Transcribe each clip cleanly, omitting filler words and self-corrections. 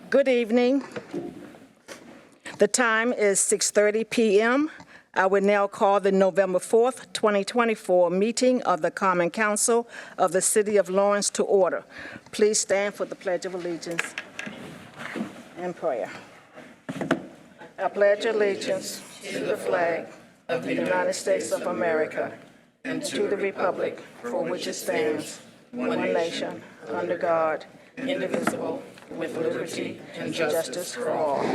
Good evening. The time is 6:30 p.m. I would now call the November 4th, 2024 meeting of the Common Council of the City of Lawrence to order. Please stand for the Pledge of Allegiance and prayer. I pledge allegiance to the flag of the United States of America and to the republic for which it stands, one nation, under God, indivisible, with liberty and justice for all.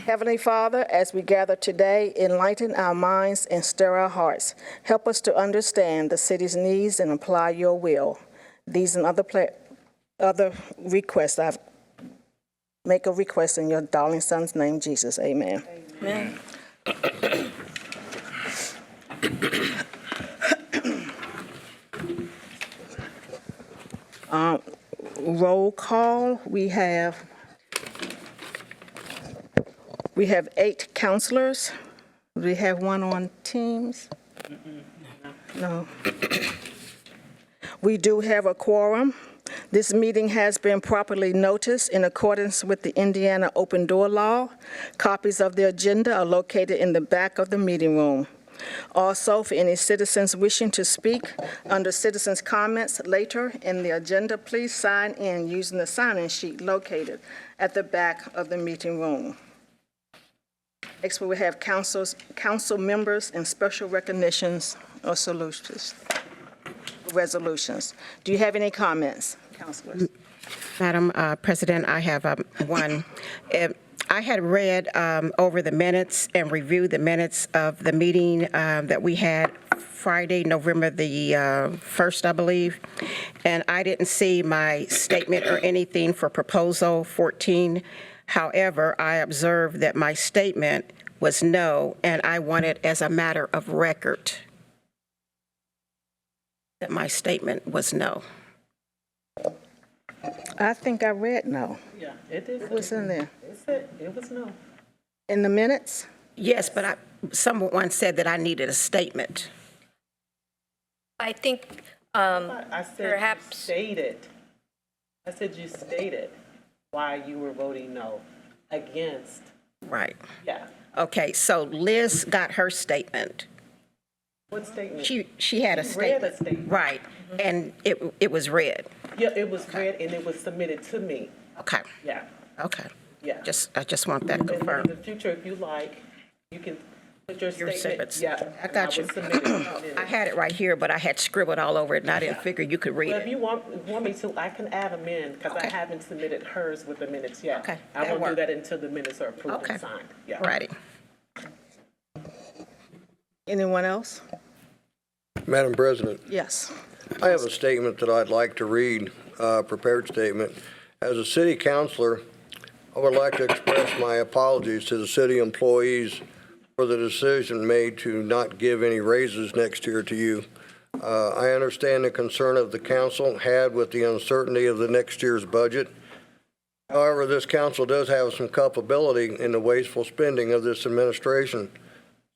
Heavenly Father, as we gather today, enlighten our minds and stir our hearts. Help us to understand the city's needs and apply your will. These and other requests, I make a request in your darling son's name, Jesus. Amen. Amen. Roll call. We have 8 counselors. We have one on Teams. No. We do have a quorum. This meeting has been properly noticed in accordance with the Indiana Open Door Law. Copies of the agenda are located in the back of the meeting room. Also, for any citizens wishing to speak under citizens' comments later in the agenda, please sign in using the sign-in sheet located at the back of the meeting room. Next, we will have council members and special recognitions or resolutions. Do you have any comments, councilors? Madam President, I have one. I had read over the minutes and reviewed the minutes of the meeting that we had Friday, November the 1st, I believe, and I didn't see my statement or anything for Proposal 14. However, I observed that my statement was no, and I want it as a matter of record that my statement was no. I think I read no. Yeah, it is. It was in there. It was no. In the minutes? Yes, but someone said that I needed a statement. I think I said perhaps you stated. I said you stated why you were voting no against. Right. Yeah. Okay, so Liz got her statement. What statement? She had a statement. Read a statement. Right, and it was read. Yeah, it was read and it was submitted to me. Okay, Yeah. okay. Yeah. I just want that And in confirmed. the future, if you like, you can put your statement. statements. Yeah. I got you. will submit it. I had it right here, but I had scribbled all over it, and I didn't figure you could read Well, if it. you want me to, I can add them in because I Okay. haven't submitted hers with the minutes yet. Okay, I that won't do worked. that until the minutes are approved Okay. and signed. Yeah. Righty. Anyone else? Madam President, Yes. I have a statement that I'd like to read, a prepared statement. As a city councilor, I would like to express my apologies to the city employees for the decision made to not give any raises next year to you. I understand the concern of the council had with the uncertainty of the next year's budget. However, this council does have some culpability in the wasteful spending of this administration,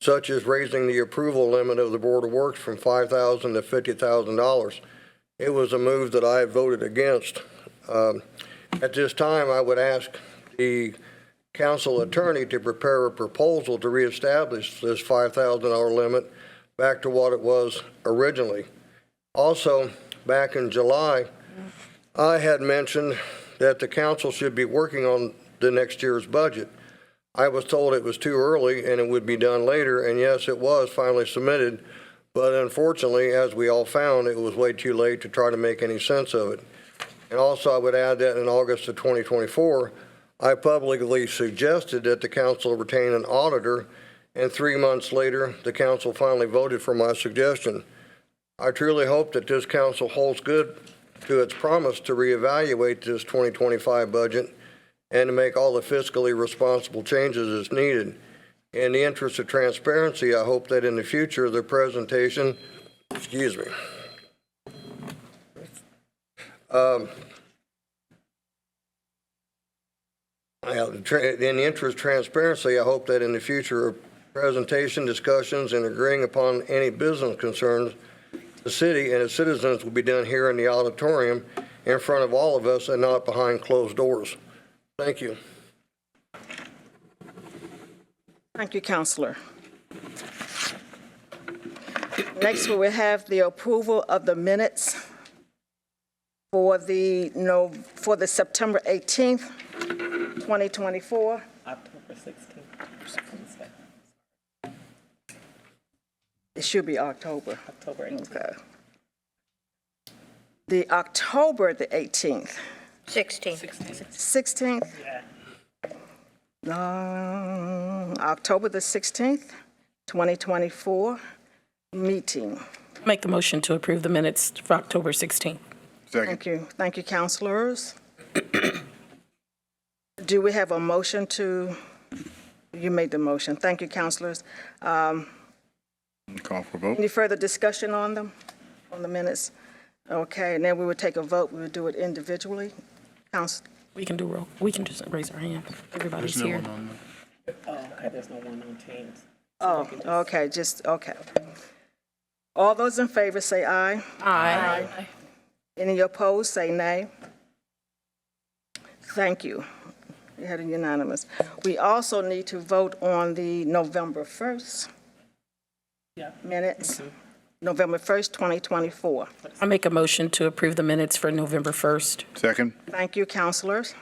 such as raising the approval limit of the Board of Works from $5,000 to $50,000. It was a move that I voted against. At this time, I would ask the council attorney to prepare a proposal to reestablish this $5,000 limit back to what it was originally. Also, back in July, I had mentioned that the council should be working on the next year's budget. I was told it was too early and it would be done later, and yes, it was finally submitted, but unfortunately, as we all found, it was way too late to try to make any sense of it. And also, I would add that in August of 2024, I publicly suggested that the council retain an auditor, and 3 months later, the council finally voted for my suggestion. I truly hope that this council holds good to its promise to reevaluate this 2025 budget and to make all the fiscally responsible changes as needed. In the interest of transparency, I hope that in the future, the presentation, excuse me, in the interest of transparency, I hope that in the future, presentation, discussions, and agreeing upon any business concerns, the city and its citizens will be done here in the auditorium in front of all of us and not behind closed doors. Thank you. Thank you, Counselor. Next, we will have the approval of the minutes for the September 18th, 2024. October 16th. It should be October. October 18th. Okay. The October the 18th, 16. 16th, Yeah. October the 16th, 2024 meeting. Make the motion to approve the minutes for October 16th. Thank you. Thank you, counselors. Do we have a motion to, you made the motion. Thank you, counselors. Call for vote. Any further discussion on them, on the minutes? Okay, and then we would take a vote. We would do it individually. Counsel, We can do roll. We can just raise our hand. Everybody's here. Oh, okay, there's no one on Teams. oh, okay, okay. All those in favor say aye. Aye. Any opposed, say nay. Thank you. We had a unanimous. We also need to vote on the November 1st Yeah. minutes. November 1st, 2024. I make a motion to approve the minutes for November 1st. Second. Thank you, counselors.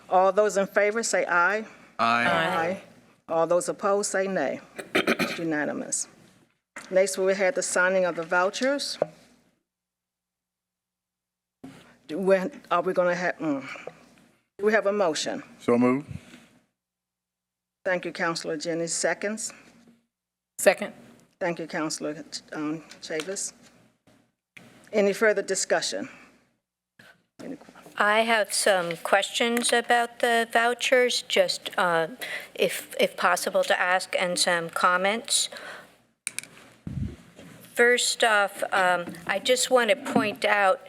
All those in favor, say aye. Aye. All those opposed, say nay. It's unanimous. Next, we had the signing of the vouchers. Are we going to have, do we have a motion? So moved. Thank you, Counselor Jenny. Seconds. Second. Thank you, Counselor Chavis. Any further discussion? I have some questions about the vouchers, just if possible to ask, and some comments. First off, I just want to point out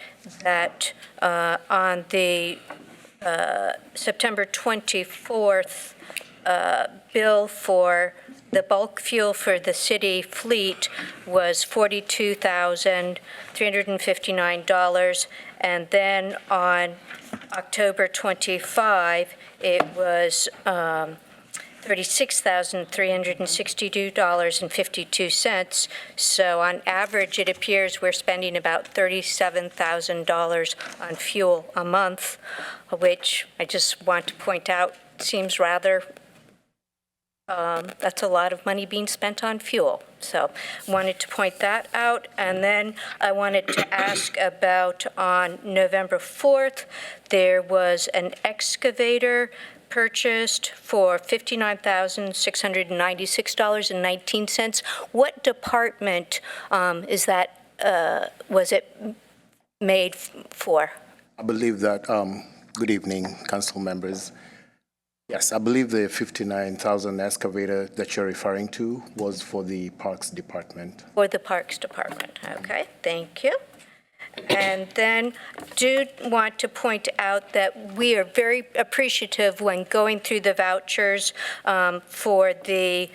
that on the September 24th bill for the bulk fuel for the city fleet was $42,359, and then on October 25, it was $36,362.52. So on average, it appears we're spending about $37,000 on fuel a month, which I just want to point out seems rather, that's a lot of money being spent on fuel. So wanted to point that out. And then I wanted to ask about on November 4th, there was an excavator purchased for $59,696.19. What department is that, was it made for? I believe that, good evening, council members. Yes, I believe the 59,000 excavator that you're referring to was for the Parks Department. For the Parks Department. Okay, thank you. And then do want to point out that we are very appreciative when going through the vouchers for the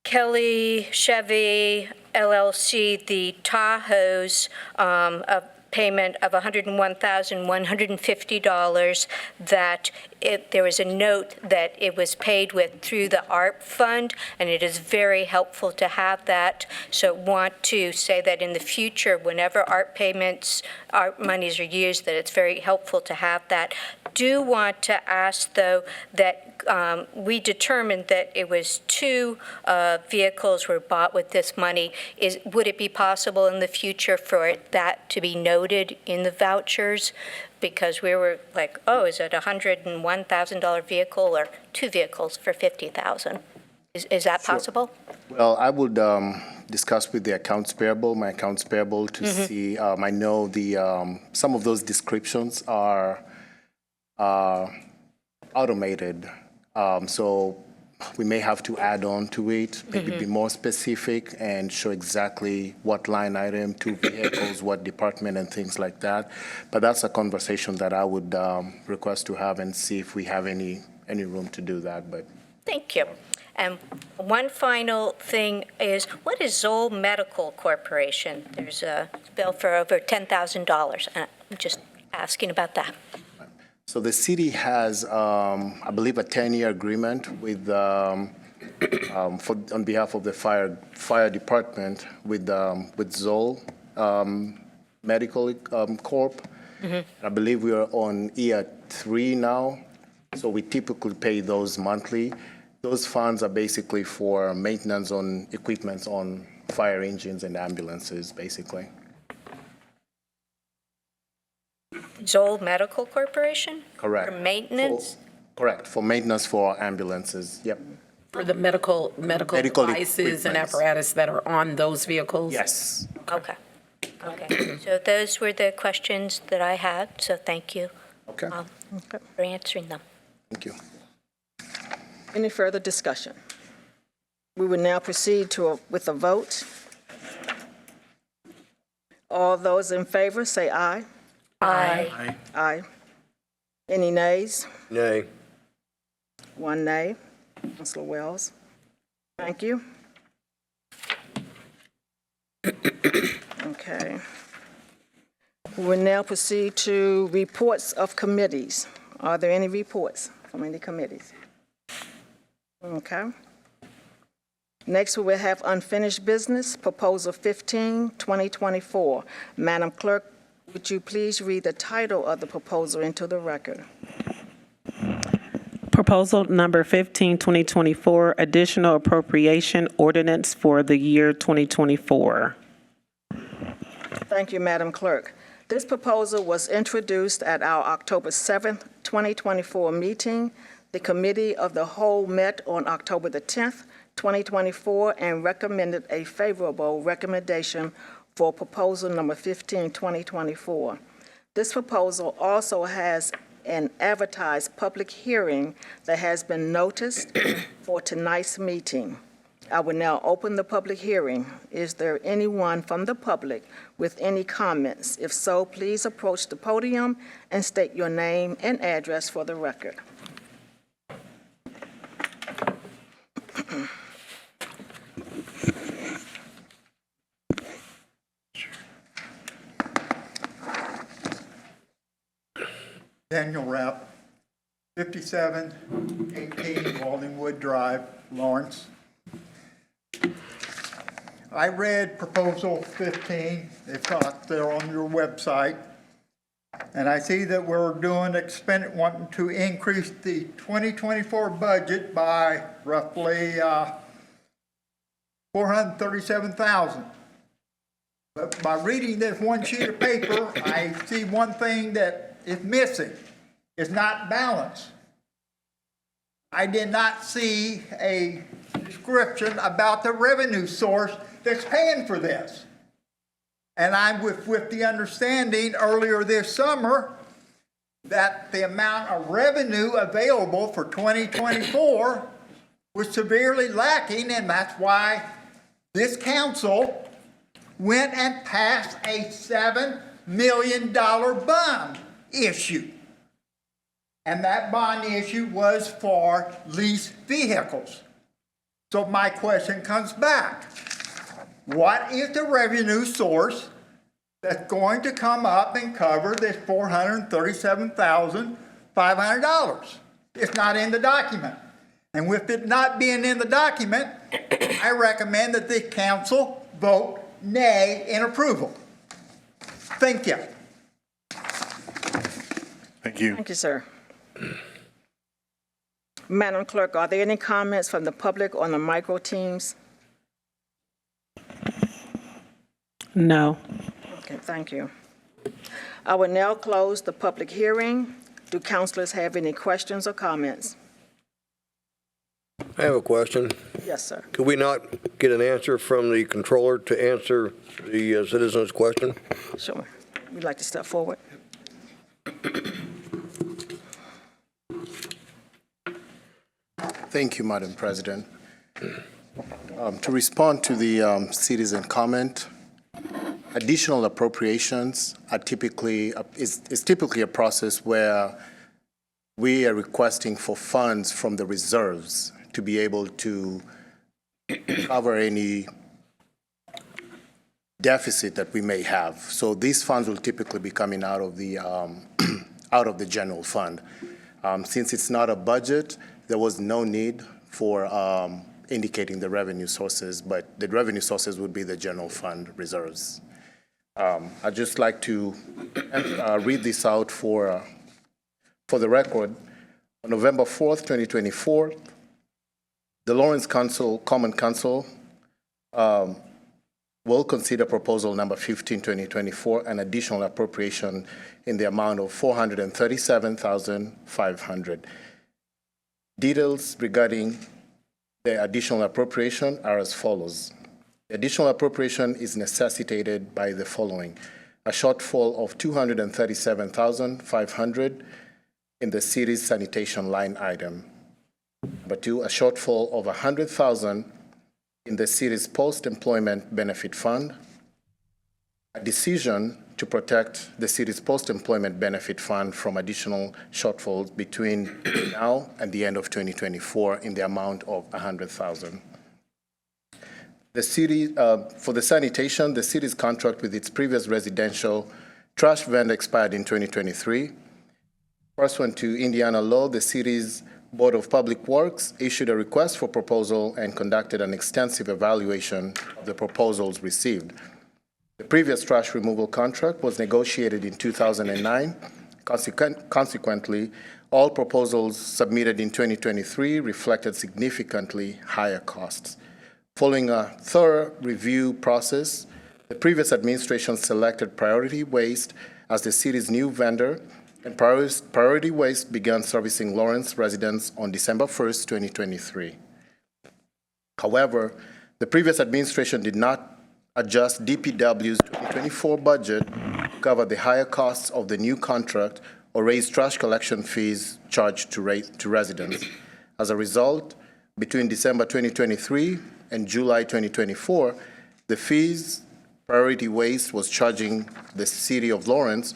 Kelly Chevy LLC, the Tahoes, a payment of $101,150, that there was a note that it was paid with through the ARP fund, and it is very helpful to have that. So want to say that in the future, whenever ARP payments, ARP monies are used, that it's very helpful to have that. Do want to ask, though, that we determined that it was 2 vehicles were bought with this money. Would it be possible in the future for that to be noted in the vouchers? Because we were like, oh, is it a $101,000 vehicle or 2 vehicles for $50,000? Is that possible? Well, I would discuss with the accounts payable, my accounts payable, to see. I know the some of those descriptions are automated, so we may have to add on to it, maybe be more specific and show exactly what line item, 2 vehicles, what department, and things like that. But that's a conversation that I would request to have and see if we have any room to do that. But Thank you. And one final thing is, what is Zoll Medical Corporation? There's a bill for over $10,000, and I'm just asking about that. So the city has, I believe, a 10-year agreement with, on behalf of the fire department with Zoll Medical Corp. I believe we are on year 3 now, so we typically pay those monthly. Those funds are basically for maintenance on equipment on fire engines and ambulances, basically. Zoll Medical Corporation? Correct. For maintenance? Correct, for maintenance for ambulances, yep. For the medical Medical devices and equipments. apparatus that are on those vehicles? Yes. Okay. Okay. So those were the questions that I had, so thank you Okay, for answering them. thank you. Any further discussion? We will now proceed with a vote. All those in favor, say aye. Aye. Aye. Any nays? Nay. 1 nay. Councilor Wells. Thank you. Okay. We will now proceed to reports of committees. Are there any reports from any committees? Okay. Next, we will have unfinished business, Proposal 15, 2024. Madam Clerk, would you please read the title of the proposal into the record? Proposal number 15, 2024, additional appropriation ordinance for the year 2024. Thank you, Madam Clerk. This proposal was introduced at our October 7th, 2024 meeting. The Committee of the Whole met on October the 10th, 2024, and recommended a favorable recommendation for proposal number 15, 2024. This proposal also has an advertised public hearing that has been noticed for tonight's meeting. I will now open the public hearing. Is there anyone from the public with any comments? If so, please approach the podium and state your name and address for the record. Daniel Rapp, 5718 Waldingwood Drive, Lawrence. I read Proposal 15, it's out there on your website, and I see that we're wanting to increase the 2024 budget by roughly $437,000. But by reading this one sheet of paper, I see one thing that is missing. It's not balanced. I did not see a description about the revenue source that's paying for this. And I'm with the understanding earlier this summer that the amount of revenue available for 2024 was severely lacking, and that's why this council went and passed a $7 million bond issue. And that bond issue was for leased vehicles. So my question comes back. What is the revenue source that's going to come up and cover this $437,500? It's not in the document. And with it not being in the document, I recommend that the council vote nay in approval. Thank you. Thank you. Thank you, sir. Madam Clerk, are there any comments from the public on the micro teams? No. Okay, thank you. I will now close the public hearing. Do councilors have any questions or comments? I have a question. Yes, sir. Could we not get an answer from the controller to answer the citizen's question? Sure. Would you like to step forward? Thank you, Madam President. To respond to the citizen comment, additional appropriations are typically is typically a process where we are requesting for funds from the reserves to be able to cover any deficit that we may have. So these funds will typically be coming out of the out of the general fund. Since it's not a budget, there was no need for indicating the revenue sources, but the revenue sources would be the general fund reserves. I'd just like to read this out for the record. On November 4th, 2024, the Lawrence Common Council will consider proposal number 15, 2024, an additional appropriation in the amount of $437,500. Details regarding the additional appropriation are as follows. The additional appropriation is necessitated by the following: a shortfall of $237,500 in the city's sanitation line item. Number two, a shortfall of $100,000 in the city's post-employment benefit fund, a decision to protect the city's post-employment benefit fund from additional shortfalls between now and the end of 2024 in the amount of $100,000. The city, for the sanitation, the city's contract with its previous residential trash vendor expired in 2023. Pursuant to Indiana law, the city's Board of Public Works issued a request for proposal and conducted an extensive evaluation of the proposals received. The previous trash removal contract was negotiated in 2009. Consequently, all proposals submitted in 2023 reflected significantly higher costs. Following a thorough review process, the previous administration selected Priority Waste as the city's new vendor, and Priority Waste began servicing Lawrence residents on December 1st, 2023. However, the previous administration did not adjust DPW's 2024 budget to cover the higher costs of the new contract or raise trash collection fees charged to residents. As a result, between December 2023 and July 2024, the fees Priority Waste was charging the city of Lawrence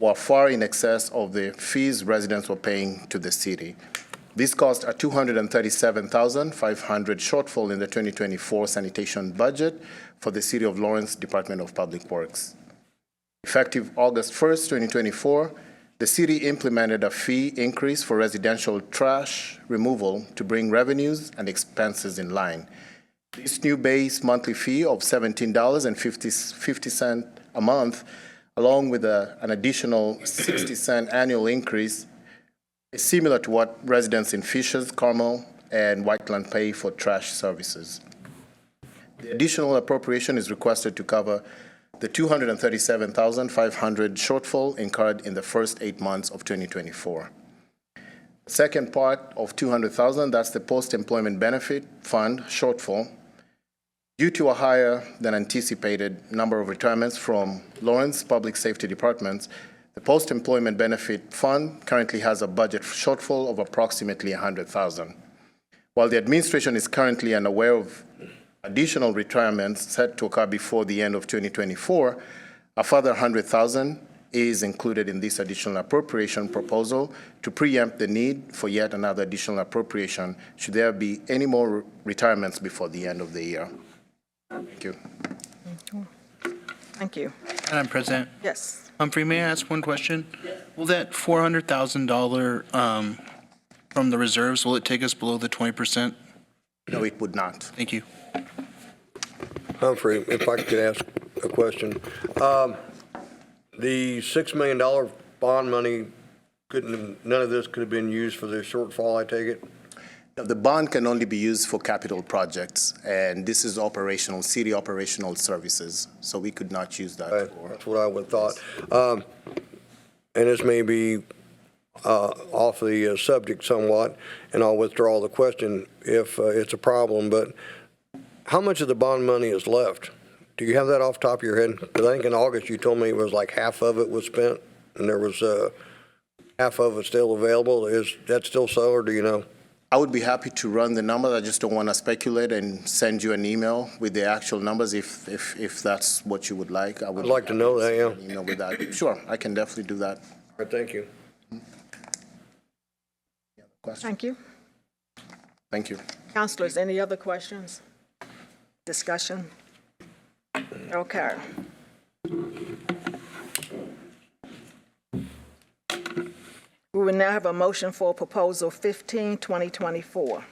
were far in excess of the fees residents were paying to the city. This caused a $237,500 shortfall in the 2024 sanitation budget for the City of Lawrence Department of Public Works. Effective August 1st, 2024, the city implemented a fee increase for residential trash removal to bring revenues and expenses in line. This new base monthly fee of $17.50 a month, along with an additional 60-cent annual increase, is similar to what residents in Fishers, Carmel, and Whiteland pay for trash services. The additional appropriation is requested to cover the $237,500 shortfall incurred in the first 8 months of 2024. The second part of $200,000, that's the post-employment benefit fund shortfall. Due to a higher than anticipated number of retirements from Lawrence Public Safety Departments, the Post-Employment Benefit Fund currently has a budget shortfall of approximately $100,000. While the administration is currently unaware of additional retirements set to occur before the end of 2024, a further $100,000 is included in this additional appropriation proposal to preempt the need for yet another additional appropriation should there be any more retirements before the end of the year. Thank you. Thank you. Madam President, Yes. Humphrey, may I ask one question? Will that $400,000 from the reserves, will it take us below the 20%? No, it would not. Thank you. Humphrey, if I could ask a question. The $6 million bond money, none of this could have been used for the shortfall, I take it? The bond can only be used for capital projects, and this is operational, city operational services, so we could not use that for. That's what I would have thought. And this may be off the subject somewhat, and I'll withdraw the question if it's a problem, but how much of the bond money is left? Do you have that off the top of your head? Because I think in August you told me it was like half of it was spent, and there was half of it still available. Is that still so, or do you know? I would be happy to run the numbers. I just don't want to speculate and send you an email with the actual numbers if that's what you would like. I'd like to know that, yeah. Email with that. Sure, I can definitely do that. All right, thank you. Question? Thank you. Thank you. Councilors, any other questions? Discussion? Okay. We will now have a motion for Proposal 15, 2024.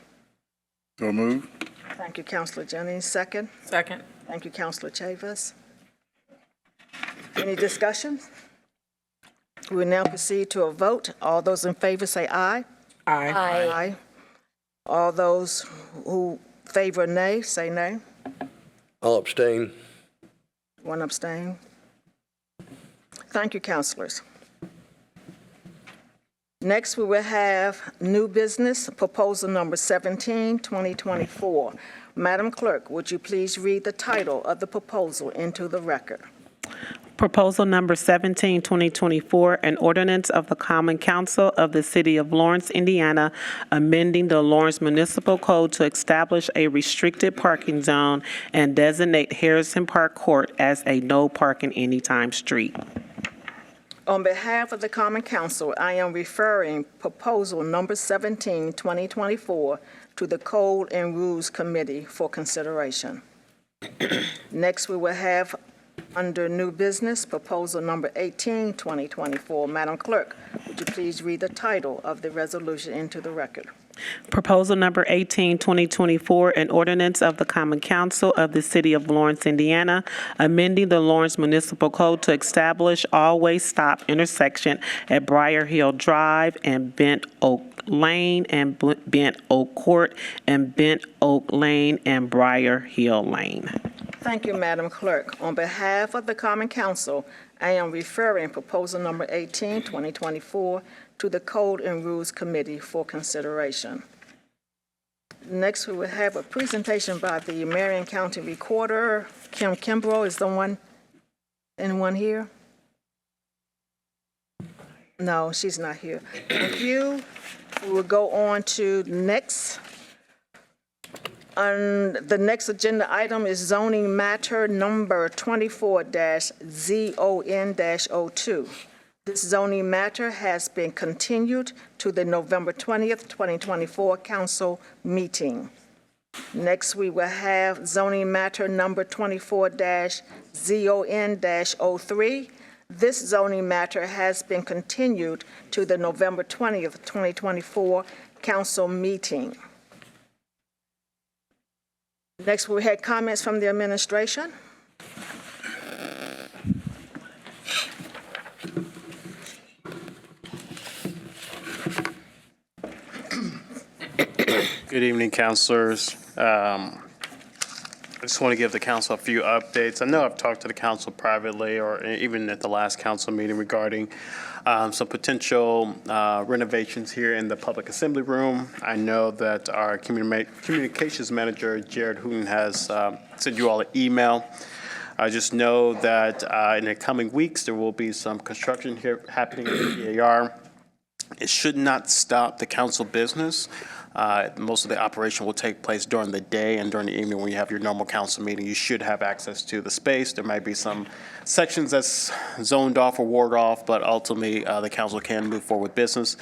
So move. Thank you, Councilor Jennings. Second. Second. Thank you, Councilor Chavis. Any discussion? We will now proceed to a vote. All those in favor say aye. Aye. Aye. All those who favor nay, say nay. I'll abstain. One abstain. Thank you, councilors. Next, we will have new business, proposal number 17, 2024. Madam Clerk, would you please read the title of the proposal into the record? Proposal number 17, 2024, an ordinance of the Common Council of the City of Lawrence, Indiana, amending the Lawrence Municipal Code to establish a restricted parking zone and designate Harrison Park Court as a no parking anytime street. On behalf of the Common Council, I am referring proposal number 17, 2024, to the Code and Rules Committee for consideration. Next, we will have under new business, proposal number 18, 2024. Madam Clerk, would you please read the title of the resolution into the record? Proposal number 18, 2024, an ordinance of the Common Council of the City of Lawrence, Indiana, amending the Lawrence Municipal Code to establish always stop intersection at Briar Hill Drive and Bent Oak Lane and Bent Oak Court and Bent Oak Lane and Briar Hill Lane. Thank you, Madam Clerk. On behalf of the Common Council, I am referring proposal number 18, 2024, to the Code and Rules Committee for consideration. Next, we will have a presentation by the Marion County Recorder. Kim Kimbrough is the one. Anyone here? No, she's not here. Thank you. We will go on to next. The next agenda item is zoning matter number 24-ZON-02. This zoning matter has been continued to the November 20th, 2024 council meeting. Next, we will have zoning matter number 24-ZON-03. This zoning matter has been continued to the November 20th, 2024 council meeting. Next, we had comments from the administration. Good evening, councilors. I just want to give the council a few updates. I know I've talked to the council privately or even at the last council meeting regarding some potential renovations here in the public assembly room. I know that our communications manager, Jared Hooten, has sent you all an email. I just know that in the coming weeks, there will be some construction here happening at the PAR. It should not stop the council business. Most of the operation will take place during the day and during the evening when you have your normal council meeting. You should have access to the space. There might be some sections that's zoned off or warded off, but ultimately the council can move forward with business.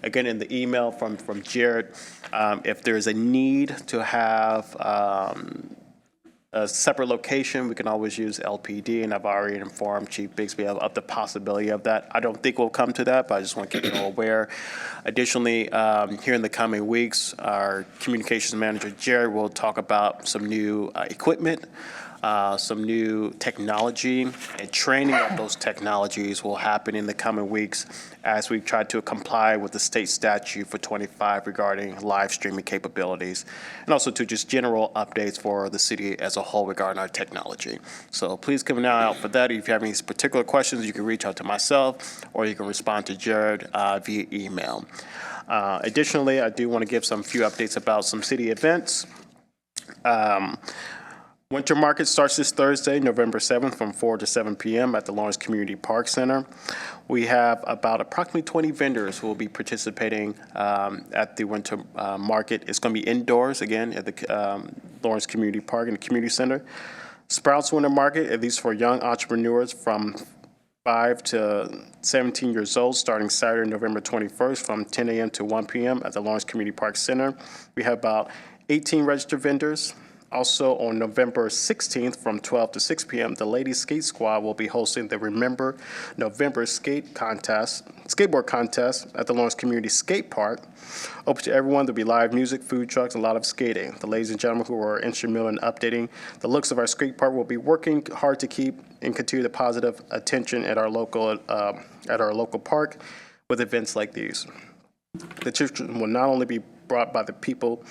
Again, in the email from Jared, if there's a need to have a separate location, we can always use LPD, and I've already informed Chief Bixby of the possibility of that. I don't think we'll come to that, but I just want to keep you all aware. Additionally, here in the coming weeks, our communications manager, Jared, will talk about some new equipment, some new technology, and training of those technologies will happen in the coming weeks as we try to comply with the state statute for 25 regarding live streaming capabilities, and also to just general updates for the city as a whole regarding our technology. So please keep an eye out for that. If you have any particular questions, you can reach out to myself or you can respond to Jared via email. Additionally, I do want to give some few updates about some city events. Winter Market starts this Thursday, November 7th from 4 to 7 p.m. at the Lawrence Community Park Center. We have about approximately 20 vendors who will be participating at the Winter Market. It's going to be indoors, again, at the Lawrence Community Park and the Community Center. Sprouts Winter Market, at least for young entrepreneurs from 5 to 17 years old, starting Saturday, November 21st from 10 a.m. to 1 p.m. at the Lawrence Community Park Center. We have about 18 registered vendors. Also, on November 16th from 12 to 6 p.m., the Ladies Skate Squad will be hosting the Remember November skateboard contest at the Lawrence Community Skate Park. Open to everyone. There'll be live music, food trucks, and a lot of skating. The ladies and gentlemen who are instrumental in updating the looks of our skate park will be working hard to keep and continue the positive attention at our local park with events like these. The tradition will not only be brought by the people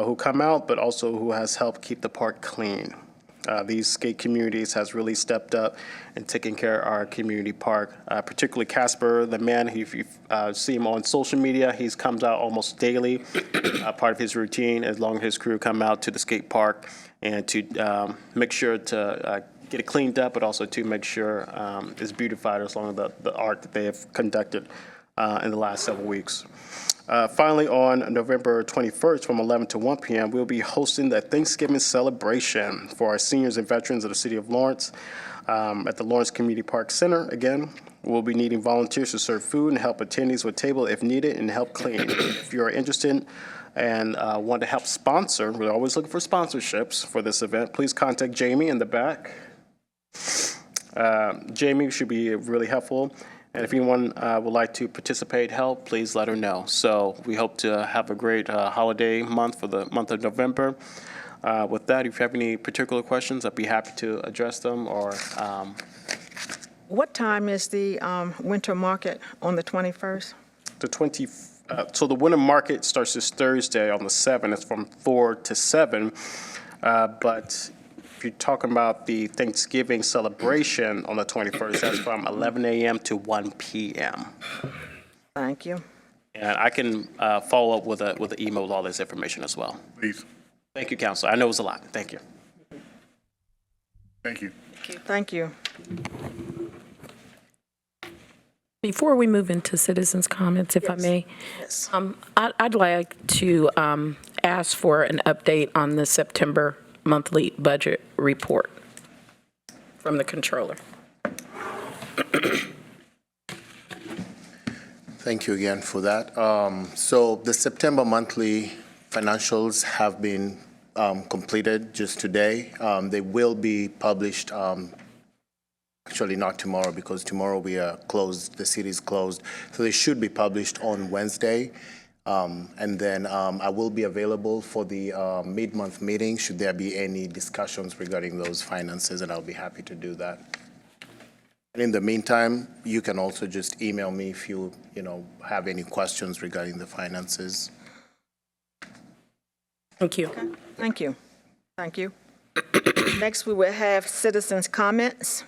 who come out, but also who has helped keep the park clean. These skate communities has really stepped up and taken care of our community park, particularly Casper, the man, if you see him on social media, he comes out almost daily. Part of his routine, as long as his crew come out to the skate park and to make sure to get it cleaned up, but also to make sure it's beautified as long as the art that they have conducted in the last several weeks. Finally, on November 21st from 11 to 1 p.m., we'll be hosting the Thanksgiving celebration for our seniors and veterans of the city of Lawrence at the Lawrence Community Park Center. Again, we'll be needing volunteers to serve food and help attendees with table if needed and help clean. If you're interested and want to help sponsor, we're always looking for sponsorships for this event, please contact Jamie in the back. Jamie should be really helpful. And if anyone would like to participate, help, please let her know. So we hope to have a great holiday month for the month of November. With that, if you have any particular questions, I'd be happy to address them. Or What time is the winter market on the 21st? so the winter market starts this Thursday on the 7th. It's from 4 to 7. But if you're talking about the Thanksgiving celebration on the 21st, that's from 11 a.m. to 1 p.m. Thank you. And I can follow up with an email with all this information as well. Please. Thank you, Counselor. I know it was a lot. Thank you. Thank you. Thank you. Before we move into citizens' comments, if I may, Yes. I'd like to ask for an update on the September monthly budget report from the controller. Thank you again for that. So the September monthly financials have been completed just today. They will be published, actually not tomorrow, because tomorrow we are closed, the city is closed. So they should be published on Wednesday. And then I will be available for the mid-month meeting should there be any discussions regarding those finances, and I'll be happy to do that. And in the meantime, you can also just email me if you have any questions regarding the finances. Thank you. Thank you. Thank you. Next, we will have citizens' comments.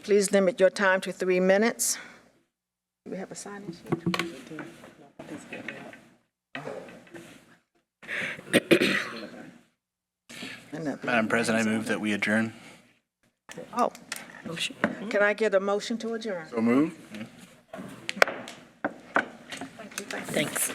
Please limit your time to 3 minutes. Do we have a sign-in sheet? Madam President, I move that we adjourn. Oh, can I get a motion to adjourn? So move. Thanks.